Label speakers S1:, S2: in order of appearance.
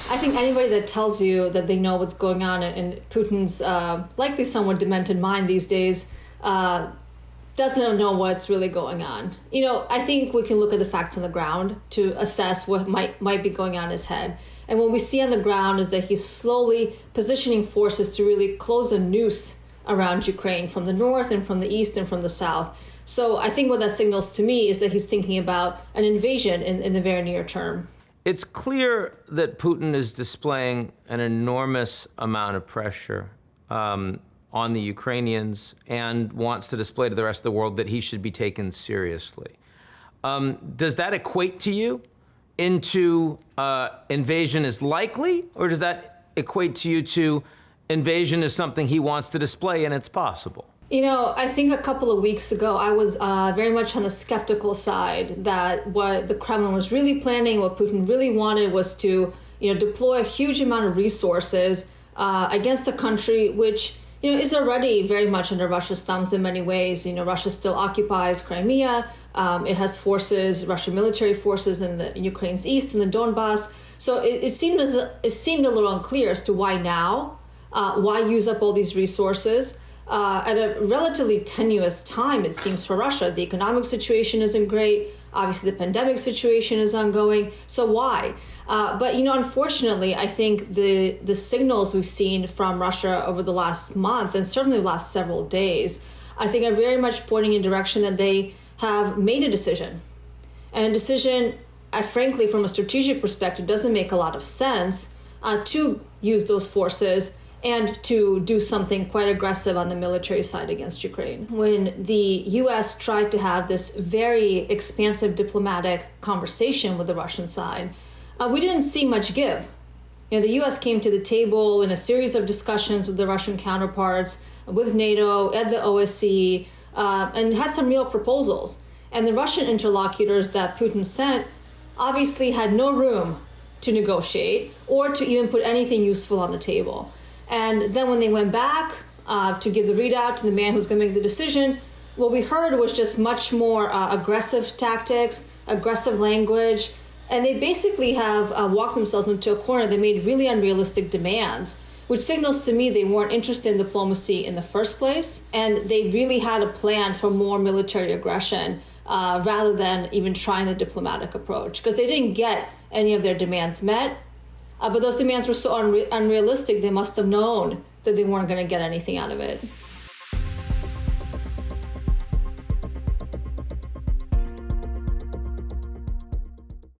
S1: I think anybody that tells you that they know what's going on in Putin's likely somewhat demented mind these days doesn't know what's really going on. I think we can look at the facts on the ground to assess what might be going on in his head. And what we see on the ground is that he's slowly positioning forces to really close a noose around Ukraine from the north and from the east and from the south. So I think what that signals to me is that he's thinking about an invasion in the very near term.
S2: It's clear that Putin is displaying an enormous amount of pressure on the Ukrainians and wants to display to the rest of the world that he should be taken seriously. Does that equate to you into invasion is likely, or does that equate to you to invasion is something he wants to display and it's possible?
S1: I think a couple of weeks ago, I was very much on the skeptical side that what the Kremlin was really planning, what Putin really wanted was to, deploy a huge amount of resources against a country which, is already very much under Russia's thumbs in many ways. Russia still occupies Crimea. It has forces, Russian military forces in Ukraine's east, in the Donbass. So it seemed a little unclear as to why now, why use up all these resources at a relatively tenuous time, it seems, for Russia. The economic situation isn't great. Obviously, the pandemic situation is ongoing. So why? But, unfortunately, I think the signals we've seen from Russia over the last month, and certainly the last several days, I think are very much pointing in a direction that they have made a decision. And a decision, frankly, from a strategic perspective, doesn't make a lot of sense to use those forces and to do something quite aggressive on the military side against Ukraine. When the U.S. tried to have this very expansive diplomatic conversation with the Russian side, we didn't see much give. The U.S. came to the table in a series of discussions with the Russian counterparts, with NATO, at the OSCE, and had some real proposals. And the Russian interlocutors that Putin sent obviously had no room to negotiate or to even put anything useful on the table. And then when they went back to give the readout to the man who's going to make the decision, what we heard was just much more aggressive tactics, aggressive language. And they basically have walked themselves into a corner. They made really unrealistic demands, which signals to me they weren't interested in diplomacy in the first place. And they really had a plan for more military aggression rather than even trying the diplomatic approach, because they didn't get any of their demands met. But those demands were so unrealistic, they must have known that they weren't going to get anything out of it.